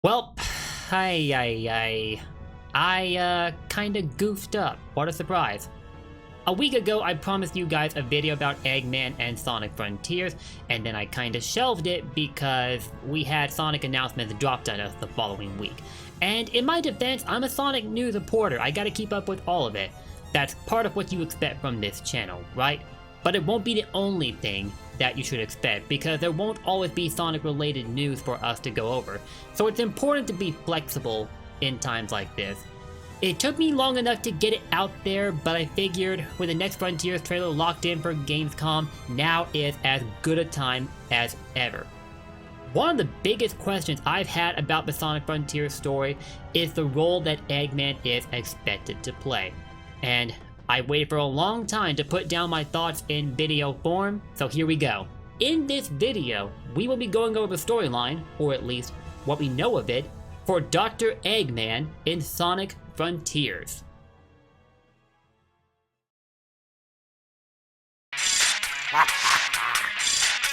Well, I kinda goofed up. What a surprise. A week ago, I promised you guys a video about Eggman and Sonic Frontiers, and then I kinda shelved it because we had Sonic announcements dropped on us the following week. And in my defense, I'm a Sonic news reporter. I gotta keep up with all of it. That's part of what you expect from this channel, right? But it won't be the only thing that you should expect, because there won't always be Sonic related news for us to go over. So it's important to be flexible in times like this. It took me long enough to get it out there, but I figured with the next Frontiers trailer locked in for Gamescom, now is as good a time as ever. One of the biggest questions I've had about the Sonic Frontiers story is the role that Eggman is expected to play. And I waited for a long time to put down my thoughts in video form, so here we go. In this video, we will be going over the storyline, or at least what we know of it, for Dr. Eggman in Sonic Frontiers.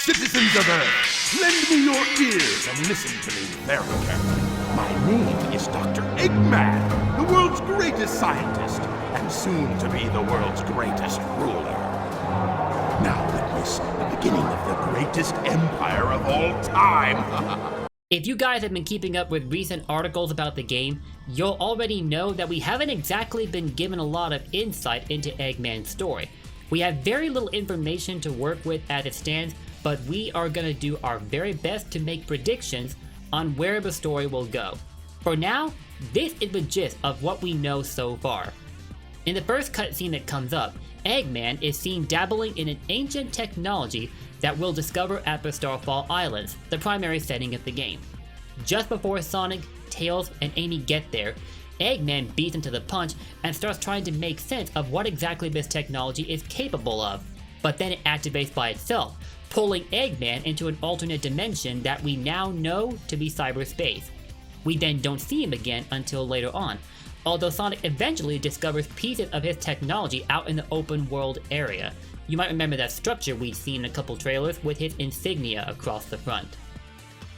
Citizens of Earth, lend me your ears and listen to me very carefully. My name is Dr. Eggman, the world's greatest scientist, and soon to be the world's greatest ruler. Now witness the beginning of the greatest empire of all time. If you guys have been keeping up with recent articles about the game, you'll already know that we haven't exactly been given a lot of insight into Eggman's story. We have very little information to work with as it stands, but we are going to do our very best to make predictions on where the story will go. For now, this is the gist of what we know so far. In the first cutscene that comes up, Eggman is seen dabbling in an ancient technology that we'll discover at the Starfall Islands, the primary setting of the game. Just before Sonic, Tails, and Amy get there, Eggman beats him to the punch and starts trying to make sense of what exactly this technology is capable of. But then it activates by itself, pulling Eggman into an alternate dimension that we now know to be cyberspace. We then don't see him again until later on, although Sonic eventually discovers pieces of his technology out in the open world area. You might remember that structure we'd seen in a couple trailers with his insignia across the front.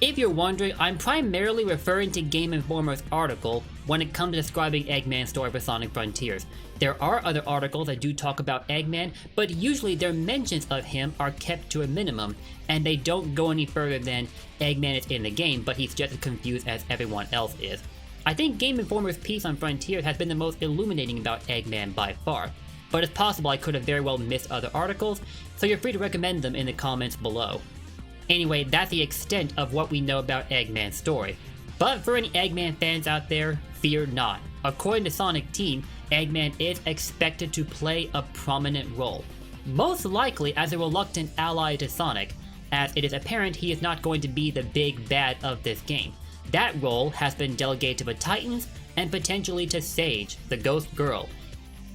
If you're wondering, I'm primarily referring to Game Informer's article when it comes to describing Eggman's story for Sonic Frontiers. There are other articles that do talk about Eggman, but usually their mentions of him are kept to a minimum, and they don't go any further than Eggman is in the game, but he's just as confused as everyone else is. I think Game Informer's piece on Frontiers has been the most illuminating about Eggman by far, but it's possible I could have very well missed other articles, so you're free to recommend them in the comments below. Anyway, that's the extent of what we know about Eggman's story. But for any Eggman fans out there, fear not. According to Sonic Team, Eggman is expected to play a prominent role, most likely as a reluctant ally to Sonic, as it is apparent he is not going to be the big bad of this game. That role has been delegated to the Titans and potentially to Sage, the Ghost Girl.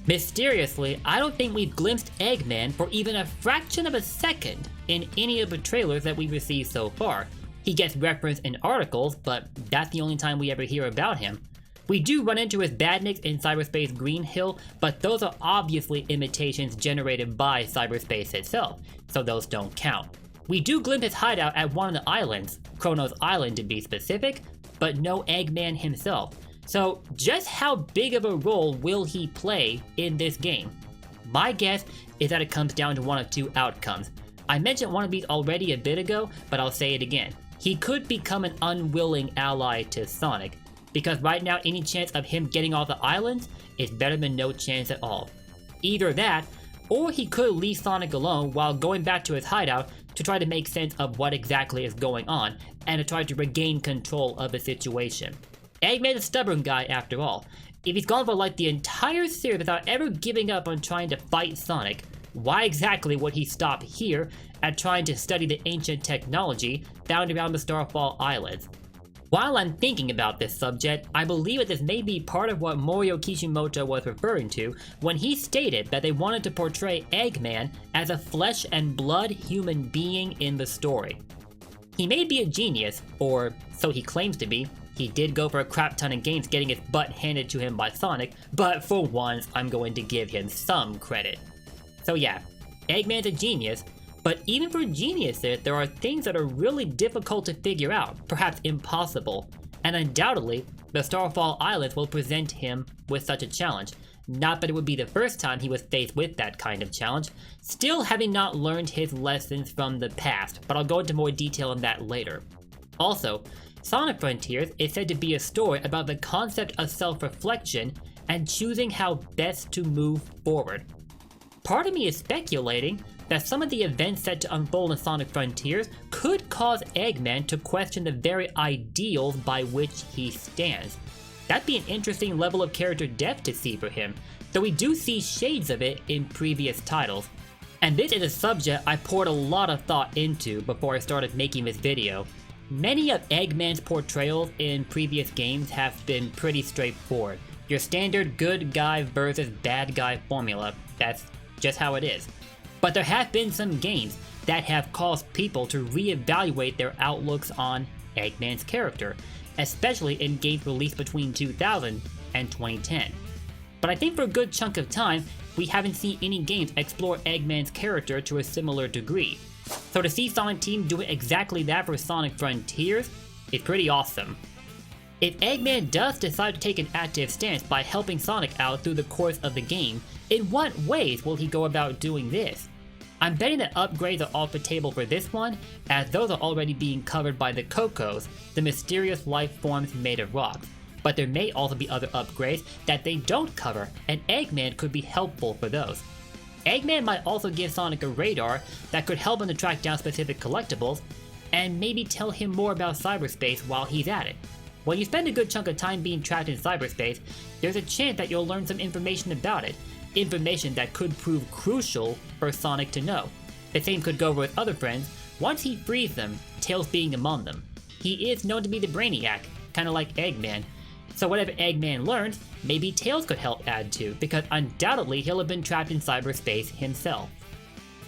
Mysteriously, I don't think we've glimpsed Eggman for even a fraction of a second in any of the trailers that we've received so far. He gets referenced in articles, but that's the only time we ever hear about him. We do run into his badniks in Cyberspace Green Hill, but those are obviously imitations generated by cyberspace itself, so those don't count. We do glimpse his hideout at one of the islands, Kronos Island to be specific, but no Eggman himself. So just how big of a role will he play in this game? My guess is that it comes down to one of two outcomes. I mentioned one of these already a bit ago, but I'll say it again. He could become an unwilling ally to Sonic, because right now any chance of him getting off the islands is better than no chance at all. Either that, or he could leave Sonic alone while going back to his hideout to try to make sense of what exactly is going on, and to try to regain control of the situation. Eggman's a stubborn guy after all. If he's gone for like the entire series without ever giving up on trying to fight Sonic, why exactly would he stop here at trying to study the ancient technology found around the Starfall Islands? While I'm thinking about this subject, I believe that this may be part of what Morio Kishimoto was referring to when he stated that they wanted to portray Eggman as a flesh and blood human being in the story. He may be a genius, or so he claims to be. He did go for a crap ton of games getting his butt handed to him by Sonic, but for once I'm going to give him some credit. So yeah, Eggman's a genius, but even for geniuses, there are things that are really difficult to figure out, perhaps impossible. and undoubtedly, the Starfall Islands will present him with such a challenge. Not that it would be the first time he was faced with that kind of challenge, still having not learned his lessons from the past, but I'll go into more detail on that later. Also, Sonic Frontiers is said to be a story about the concept of self-reflection and choosing how best to move forward. Part of me is speculating that some of the events set to unfold in Sonic Frontiers could cause Eggman to question the very ideals by which he stands. That'd be an interesting level of character depth to see for him, though we do see shades of it in previous titles. And this is a subject I poured a lot of thought into before I started making this video. Many of Eggman's portrayals in previous games have been pretty straightforward. Your standard good guy versus bad guy formula, that's just how it is. But there have been some games that have caused people to reevaluate their outlooks on Eggman's character, especially in games released between 2000 and 2010. But I think for a good chunk of time, we haven't seen any games explore Eggman's character to a similar degree. So to see Sonic Team doing exactly that for Sonic Frontiers is pretty awesome. If Eggman does decide to take an active stance by helping Sonic out through the course of the game, in what ways will he go about doing this? I'm betting that upgrades are off the table for this one, as those are already being covered by the Cocos, the mysterious life forms made of rocks. But there may also be other upgrades that they don't cover, and Eggman could be helpful for those. Eggman might also give Sonic a radar that could help him to track down specific collectibles, and maybe tell him more about cyberspace while he's at it. When you spend a good chunk of time being trapped in cyberspace, there's a chance that you'll learn some information about it. Information that could prove crucial for Sonic to know. The same could go over with other friends once he frees them, Tails being among them. He is known to be the brainiac, kinda like Eggman, so whatever Eggman learns, maybe Tails could help add to, because undoubtedly he'll have been trapped in cyberspace himself.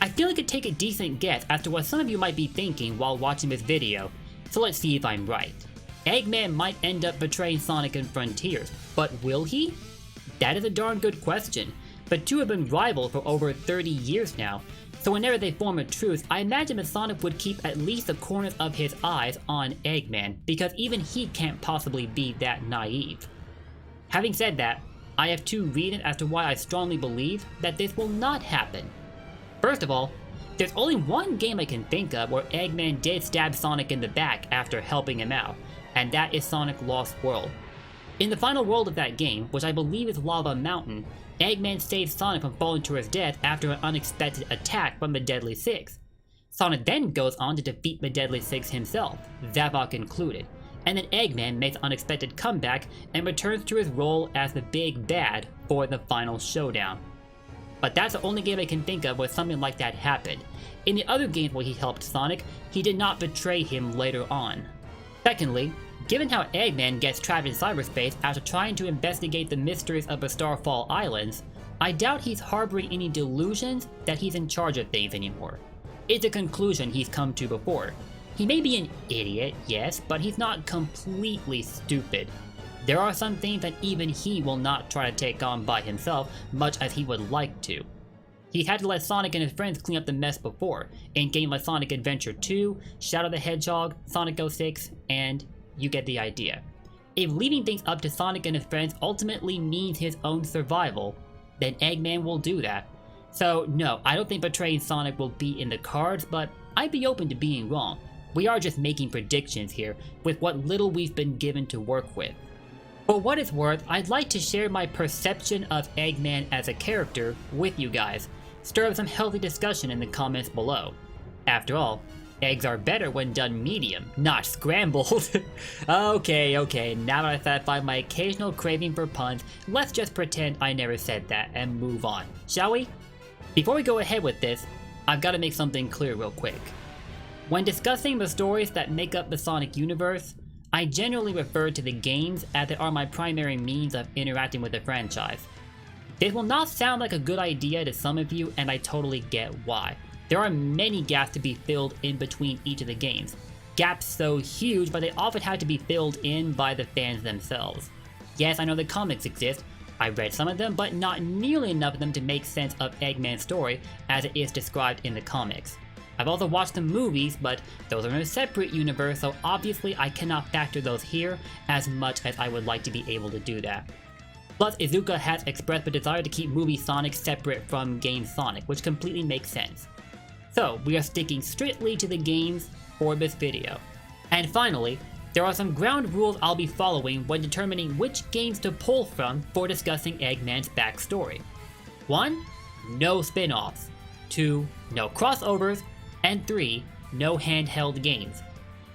I feel I could take a decent guess as to what some of you might be thinking while watching this video, so let's see if I'm right. Eggman might end up betraying Sonic in Frontiers, but will he? That is a darn good question. The two have been rivals for over 30 years now, so whenever they form a truce, I imagine that Sonic would keep at least the corners of his eyes on Eggman, because even he can't possibly be that naive. Having said that, I have two reasons as to why I strongly believe that this will not happen. First of all, there's only one game I can think of where Eggman did stab Sonic in the back after helping him out, and that is Sonic Lost World. In the final world of that game, which I believe is Lava Mountain, Eggman saves Sonic from falling to his death after an unexpected attack from the Deadly Six. Sonic then goes on to defeat the Deadly Six himself, Zavok included, and then Eggman makes an unexpected comeback and returns to his role as the big bad for the final showdown. But that's the only game I can think of where something like that happened. In the other games where he helped Sonic, he did not betray him later on. Secondly, given how Eggman gets trapped in cyberspace after trying to investigate the mysteries of the Starfall Islands, I doubt he's harboring any delusions that he's in charge of things anymore. It's a conclusion he's come to before. He may be an idiot, yes, but he's not completely stupid. There are some things that even he will not try to take on by himself, much as he would like to. He had to let Sonic and his friends clean up the mess before, in games like Sonic Adventure 2, Shadow the Hedgehog, Sonic 06, and you get the idea. If leaving things up to Sonic and his friends ultimately means his own survival, then Eggman will do that. So no, I don't think betraying Sonic will be in the cards, but I'd be open to being wrong. We are just making predictions here, with what little we've been given to work with. For what it's worth, I'd like to share my perception of Eggman as a character with you guys. Stir up some healthy discussion in the comments below. After all, eggs are better when done medium, not scrambled. Okay, now that I've satisfied my occasional craving for puns, let's just pretend I never said that and move on, shall we? Before we go ahead with this, I've got to make something clear real quick. When discussing the stories that make up the Sonic universe, I generally refer to the games as they are my primary means of interacting with the franchise. This will not sound like a good idea to some of you, and I totally get why. There are many gaps to be filled in between each of the games. Gaps so huge, but they often have to be filled in by the fans themselves. Yes, I know the comics exist. I read some of them, but not nearly enough of them to make sense of Eggman's story as it is described in the comics. I've also watched the movies, but those are in a separate universe, so obviously I cannot factor those here as much as I would like to be able to do that. Plus, Iizuka has expressed a desire to keep movie Sonic separate from game Sonic, which completely makes sense. So, we are sticking strictly to the games for this video. And finally, there are some ground rules I'll be following when determining which games to pull from for discussing Eggman's backstory. 1. No spin-offs. 2. No crossovers. And 3. No handheld games.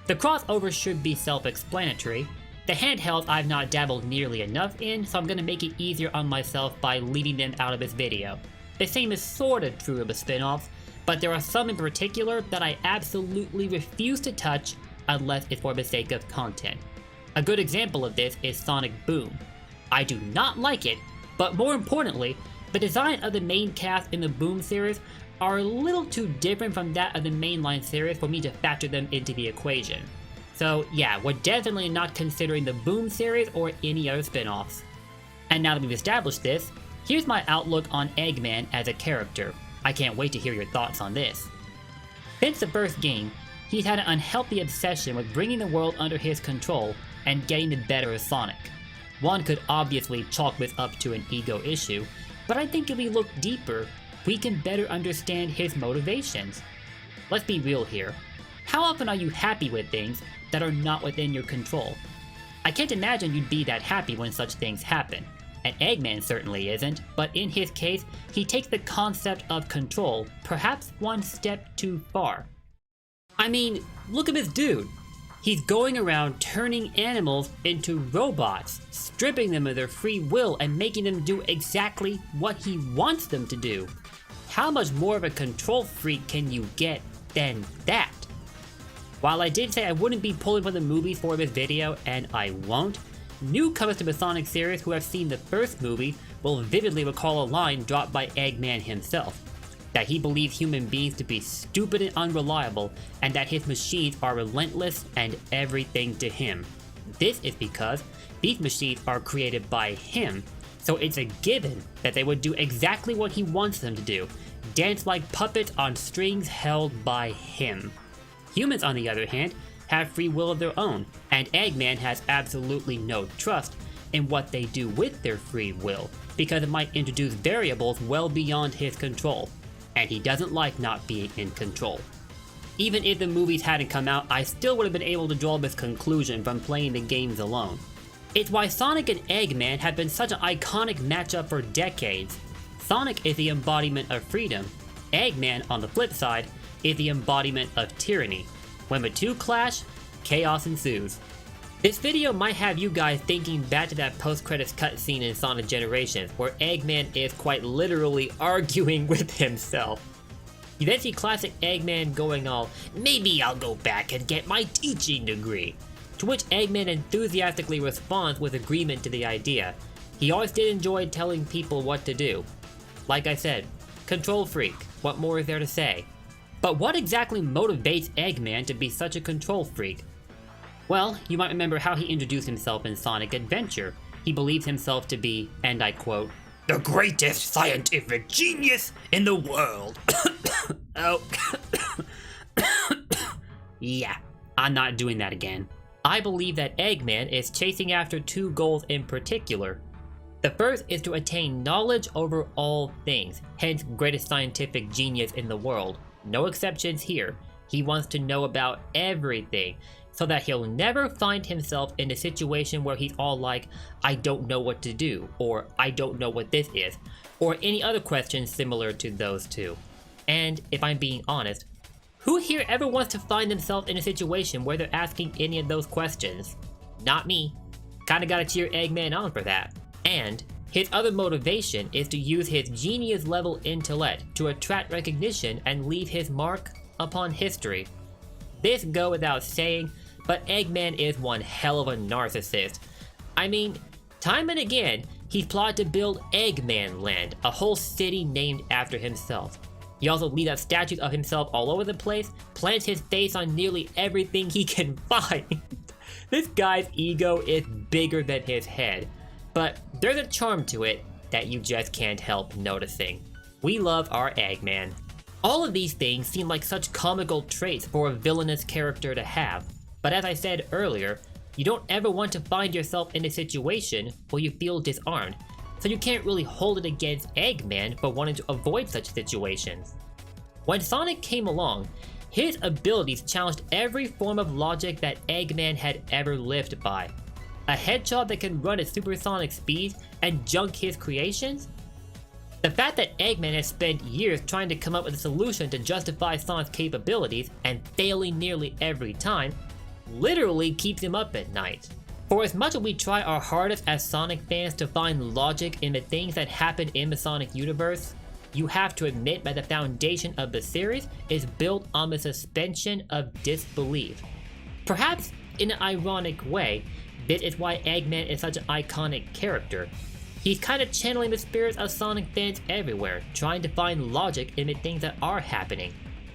The crossovers should be self-explanatory. The handhelds I've not dabbled nearly enough in, so I'm going to make it easier on myself by leaving them out of this video. The same is sorta true of the spin-offs, but there are some in particular that I absolutely refuse to touch unless it's for the sake of content. A good example of this is Sonic Boom. I do not like it, but more importantly, the design of the main cast in the Boom series are a little too different from that of the mainline series for me to factor them into the equation. So yeah, we're definitely not considering the Boom series or any other spin-offs. And now that we've established this, here's my outlook on Eggman as a character. I can't wait to hear your thoughts on this. Since the first game, he's had an unhealthy obsession with bringing the world under his control and getting the better of Sonic. One could obviously chalk this up to an ego issue, but I think if we look deeper, we can better understand his motivations. Let's be real here. How often are you happy with things that are not within your control? I can't imagine you'd be that happy when such things happen. And Eggman certainly isn't, but in his case, he takes the concept of control perhaps one step too far. I mean, look at this dude. He's going around turning animals into robots, stripping them of their free will and making them do exactly what he wants them to do. How much more of a control freak can you get than that? While I did say I wouldn't be pulling from the movies for this video, and I won't, newcomers to the Sonic series who have seen the first movie will vividly recall a line dropped by Eggman himself, that he believes human beings to be stupid and unreliable, and that his machines are relentless and everything to him. This is because these machines are created by him, so it's a given that they would do exactly what he wants them to do, dance like puppets on strings held by him. Humans, on the other hand, have free will of their own, and Eggman has absolutely no trust in what they do with their free will, because it might introduce variables well beyond his control, and he doesn't like not being in control. Even if the movies hadn't come out, I still would have been able to draw this conclusion from playing the games alone. It's why Sonic and Eggman have been such an iconic matchup for decades. Sonic is the embodiment of freedom. Eggman, on the flip side, is the embodiment of tyranny. When the two clash, chaos ensues. This video might have you guys thinking back to that post-credits cutscene in Sonic Generations, where Eggman is quite literally arguing with himself. You then see classic Eggman going all, "Maybe I'll go back and get my teaching degree." To which Eggman enthusiastically responds with agreement to the idea. He always did enjoy telling people what to do. Like I said, control freak, what more is there to say? But what exactly motivates Eggman to be such a control freak? Well, you might remember how he introduced himself in Sonic Adventure. He believes himself to be, and I quote, "the greatest scientific genius in the world." Oh. Yeah, I'm not doing that again. I believe that Eggman is chasing after two goals in particular. The first is to attain knowledge over all things, hence greatest scientific genius in the world. No exceptions here. He wants to know about everything, so that he'll never find himself in a situation where he's all like, "I don't know what to do," or "I don't know what this is," or any other questions similar to those two. And if I'm being honest, who here ever wants to find themselves in a situation where they're asking any of those questions? Not me. Kinda gotta cheer Eggman on for that. And his other motivation is to use his genius level intellect to attract recognition and leave his mark upon history. This go without saying, but Eggman is one hell of a narcissist. I mean, time and again, he's plotted to build Eggman Land, a whole city named after himself. He also leaves up statues of himself all over the place, plants his face on nearly everything he can find. This guy's ego is bigger than his head, but there's a charm to it that you just can't help noticing. We love our Eggman. All of these things seem like such comical traits for a villainous character to have, but as I said earlier, you don't ever want to find yourself in a situation where you feel disarmed, so you can't really hold it against Eggman for wanting to avoid such situations. When Sonic came along, his abilities challenged every form of logic that Eggman had ever lived by. A hedgehog that can run at supersonic speeds and junk his creations? The fact that Eggman has spent years trying to come up with a solution to justify Sonic's capabilities and failing nearly every time literally keeps him up at night. For as much as we try our hardest as Sonic fans to find logic in the things that happen in the Sonic universe, you have to admit that the foundation of the series is built on the suspension of disbelief. Perhaps in an ironic way, this is why Eggman is such an iconic character. He's kind of channeling the spirits of Sonic fans everywhere, trying to find logic in the things that are happening.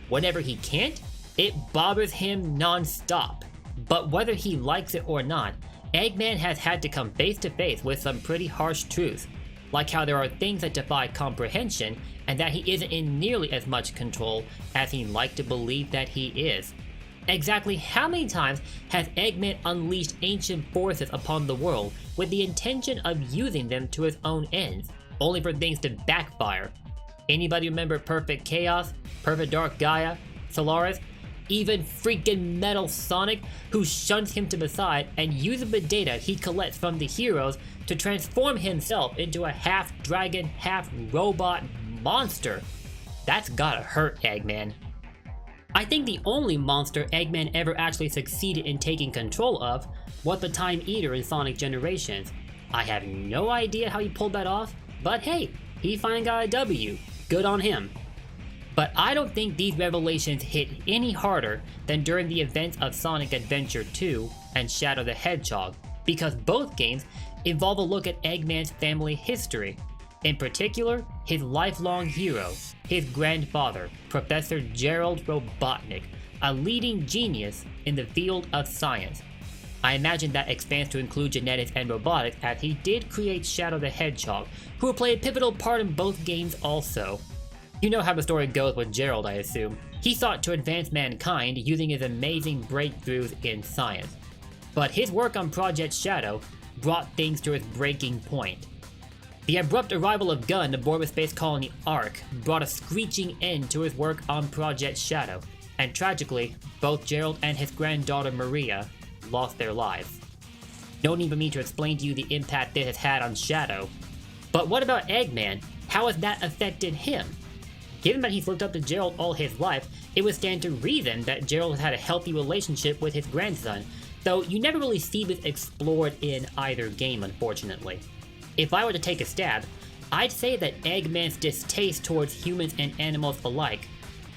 Whenever he can't, it bothers him non-stop. But whether he likes it or not, Eggman has had to come face to face with some pretty harsh truths, like how there are things that defy comprehension and that he isn't in nearly as much control as he'd like to believe that he is. Exactly how many times has Eggman unleashed ancient forces upon the world with the intention of using them to his own ends, only for things to backfire? Anybody remember Perfect Chaos, Perfect Dark Gaia, Solaris? Even freaking Metal Sonic, who shuns him to the side and uses the data he collects from the heroes to transform himself into a half-dragon, half-robot monster. That's gotta hurt, Eggman. I think the only monster Eggman ever actually succeeded in taking control of was the Time Eater in Sonic Generations. I have no idea how he pulled that off, but hey, he finally got a W. Good on him. But I don't think these revelations hit any harder than during the events of Sonic Adventure 2 and Shadow the Hedgehog, because both games involve a look at Eggman's family history. In particular, his lifelong hero, his grandfather, Professor Gerald Robotnik, a leading genius in the field of science. I imagine that expands to include genetics and robotics, as he did create Shadow the Hedgehog, who will play a pivotal part in both games also. You know how the story goes with Gerald, I assume. He sought to advance mankind using his amazing breakthroughs in science. But his work on Project Shadow brought things to its breaking point. The abrupt arrival of Gunn aboard the space colony Ark brought a screeching end to his work on Project Shadow, and tragically, both Gerald and his granddaughter Maria lost their lives. No need for me to explain to you the impact this has had on Shadow. But what about Eggman? How has that affected him? Given that he's looked up to Gerald all his life, it would stand to reason that Gerald has had a healthy relationship with his grandson, though you never really see this explored in either game, unfortunately. If I were to take a stab, I'd say that Eggman's distaste towards humans and animals alike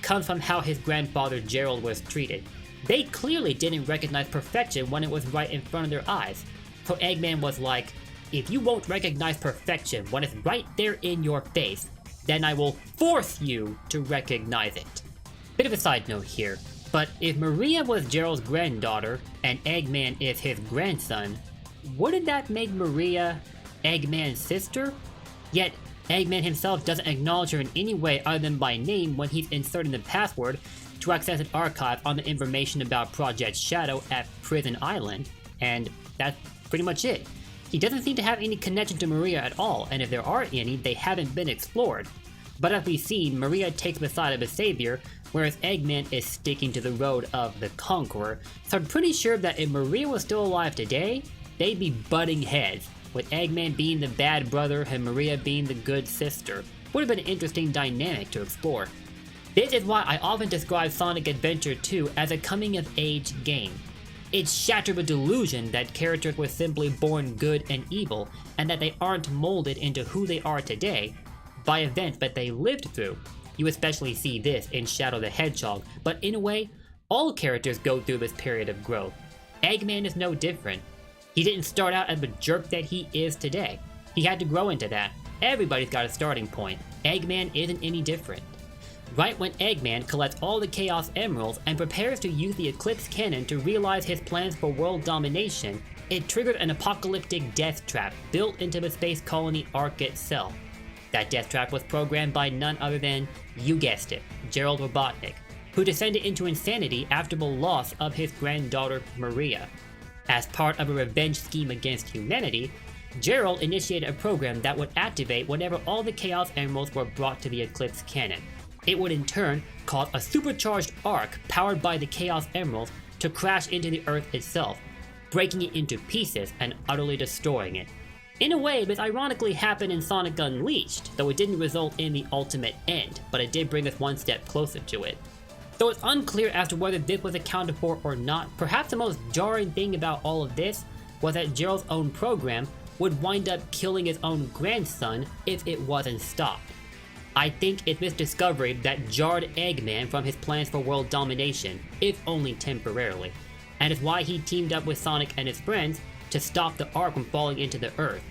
comes from how his grandfather Gerald was treated. They clearly didn't recognize perfection when it was right in front of their eyes, so Eggman was like, if you won't recognize perfection when it's right there in your face, then I will force you to recognize it. Bit of a side note here, but if Maria was Gerald's granddaughter and Eggman is his grandson, wouldn't that make Maria Eggman's sister? Yet Eggman himself doesn't acknowledge her in any way other than by name when he's inserting the password to access an archive on the information about Project Shadow at Prison Island, and that's pretty much it. He doesn't seem to have any connection to Maria at all, and if there are any, they haven't been explored. But as we've seen, Maria takes the side of the savior, whereas Eggman is sticking to the road of the conqueror, so I'm pretty sure that if Maria was still alive today, they'd be butting heads, with Eggman being the bad brother and Maria being the good sister. Would have been an interesting dynamic to explore. This is why I often describe Sonic Adventure 2 as a coming-of-age game. It shattered the delusion that characters were simply born good and evil, and that they aren't molded into who they are today by events that they lived through. You especially see this in Shadow the Hedgehog, but in a way, all characters go through this period of growth. Eggman is no different. He didn't start out as the jerk that he is today. He had to grow into that. Everybody's got a starting point. Eggman isn't any different. Right when Eggman collects all the Chaos Emeralds and prepares to use the Eclipse Cannon to realize his plans for world domination, it triggers an apocalyptic death trap built into the space colony Ark itself. That death trap was programmed by none other than, you guessed it, Gerald Robotnik, who descended into insanity after the loss of his granddaughter Maria. As part of a revenge scheme against humanity, Gerald initiated a program that would activate whenever all the Chaos Emeralds were brought to the Eclipse cannon. It would in turn cause a supercharged arc powered by the Chaos Emeralds to crash into the Earth itself, breaking it into pieces and utterly destroying it. In a way, this ironically happened in Sonic Unleashed, though it didn't result in the ultimate end, but it did bring us one step closer to it. Though it's unclear as to whether this was accounted for or not, perhaps the most jarring thing about all of this was that Gerald's own program would wind up killing his own grandson if it wasn't stopped. I think it's this discovery that jarred Eggman from his plans for world domination, if only temporarily, and is why he teamed up with Sonic and his friends to stop the Ark from falling into the Earth.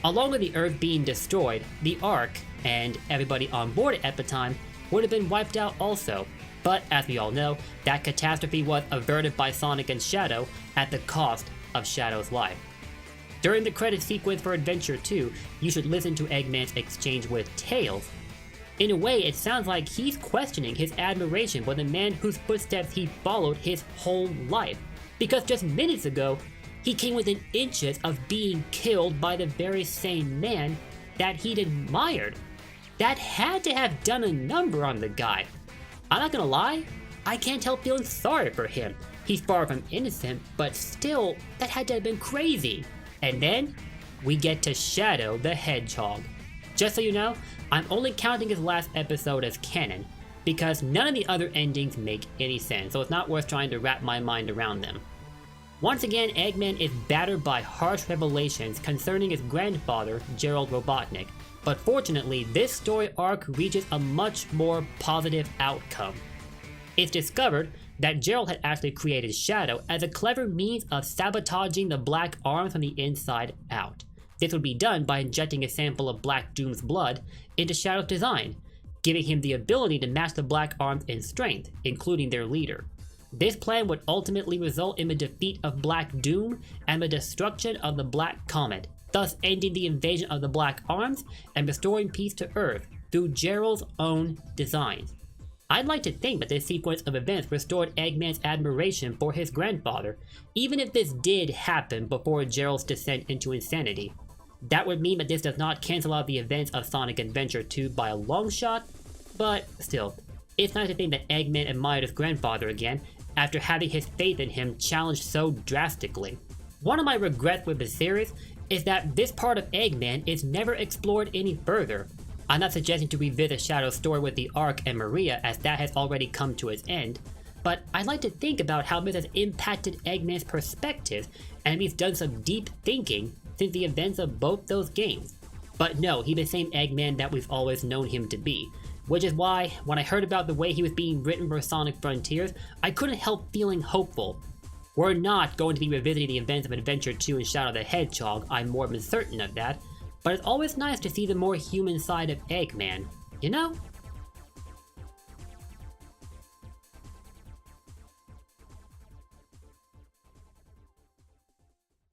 Along with the Earth being destroyed, the Ark, and everybody on board it at the time, would have been wiped out also. But as we all know, that catastrophe was averted by Sonic and Shadow at the cost of Shadow's life. During the credit sequence for Adventure 2, you should listen to Eggman's exchange with Tails. In a way, it sounds like he's questioning his admiration for the man whose footsteps he followed his whole life, because just minutes ago, he came within inches of being killed by the very same man that he'd admired. That had to have done a number on the guy. I'm not gonna lie, I can't help feeling sorry for him. He's far from innocent, but still, that had to have been crazy. And then, we get to Shadow the Hedgehog. Just so you know, I'm only counting his last episode as canon, because none of the other endings make any sense, so it's not worth trying to wrap my mind around them. Once again, Eggman is battered by harsh revelations concerning his grandfather, Gerald Robotnik, but fortunately, this story arc reaches a much more positive outcome. It's discovered that Gerald had actually created Shadow as a clever means of sabotaging the Black Arms from the inside out. This would be done by injecting a sample of Black Doom's blood into Shadow's design, giving him the ability to match the Black Arms in strength, including their leader. This plan would ultimately result in the defeat of Black Doom and the destruction of the Black Comet, thus ending the invasion of the Black Arms and restoring peace to Earth through Gerald's own designs. I'd like to think that this sequence of events restored Eggman's admiration for his grandfather, even if this did happen before Gerald's descent into insanity. That would mean that this does not cancel out the events of Sonic Adventure 2 by a long shot, but still, it's nice to think that Eggman admired his grandfather again after having his faith in him challenged so drastically. One of my regrets with the series is that this part of Eggman is never explored any further. I'm not suggesting to revisit Shadow's story with the Ark and Maria, as that has already come to its end, but I'd like to think about how this has impacted Eggman's perspective, and he's done some deep thinking since the events of both those games. But no, he's the same Eggman that we've always known him to be, which is why, when I heard about the way he was being written for Sonic Frontiers, I couldn't help feeling hopeful. We're not going to be revisiting the events of Adventure 2 and Shadow the Hedgehog, I'm more than certain of that, but it's always nice to see the more human side of Eggman, you know?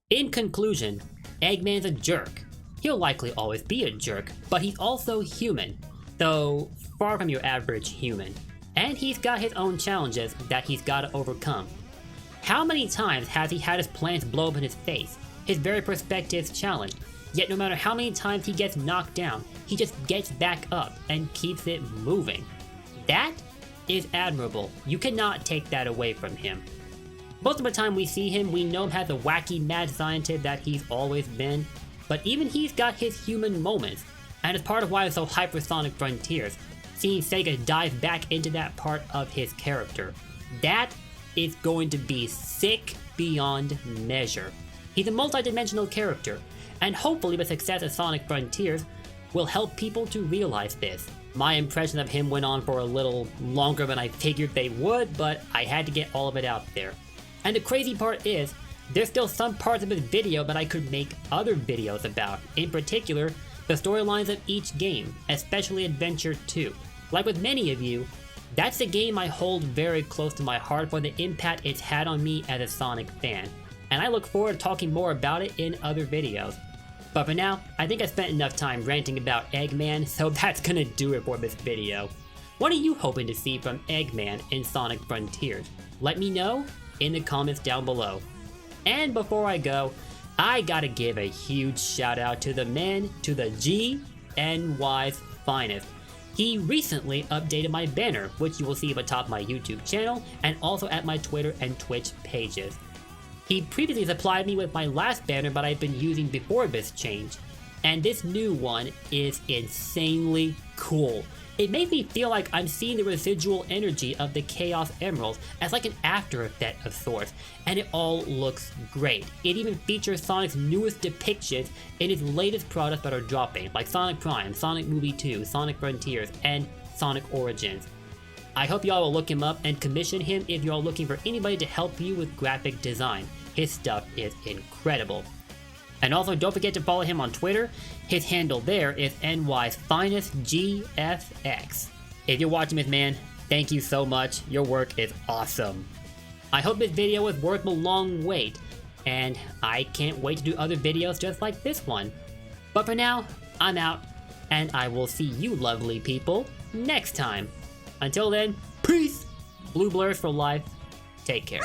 In conclusion, Eggman's a jerk. He'll likely always be a jerk, but he's also human, though far from your average human. And he's got his own challenges that he's got to overcome. How many times has he had his plans blow up in his face, his very perspectives challenged, yet no matter how many times he gets knocked down, he just gets back up and keeps it moving. That is admirable. You cannot take that away from him. Most of the time we see him, we know him as the wacky mad scientist that he's always been, but even he's got his human moments, and it's part of why it's so hyped for Sonic Frontiers, seeing Sega dive back into that part of his character. That is going to be sick beyond measure. He's a multi-dimensional character, and hopefully the success of Sonic Frontiers will help people to realize this. My impression of him went on for a little longer than I figured they would, but I had to get all of it out there. And the crazy part is, there's still some parts of his video that I could make other videos about, in particular, the storylines of each game, especially Adventure 2. Like with many of you, that's the game I hold very close to my heart for the impact it's had on me as a Sonic fan, and I look forward to talking more about it in other videos. But for now, I think I spent enough time ranting about Eggman, so that's gonna do it for this video. What are you hoping to see from Eggman in Sonic Frontiers? Let me know in the comments down below. And before I go, I gotta give a huge shout out to the man to the NY's Finest. He recently updated my banner, which you will see atop my YouTube channel and also at my Twitter and Twitch pages. He previously supplied me with my last banner that I've been using before this change, and this new one is insanely cool. It made me feel like I'm seeing the residual energy of the Chaos Emeralds as like an after effect of sorts, and it all looks great. It even features Sonic's newest depictions in his latest products that are dropping, like Sonic Prime, Sonic Movie 2, Sonic Frontiers, and Sonic Origins. I hope y'all will look him up and commission him if y'all looking for anybody to help you with graphic design. His stuff is incredible. And also don't forget to follow him on Twitter. His handle there is NYsFinestGFX. If you're watching this, man, thank you so much. Your work is awesome. I hope this video was worth the long wait, and I can't wait to do other videos just like this one. But for now, I'm out, and I will see you lovely people next time. Until then, peace! Blue blurs for life. Take care.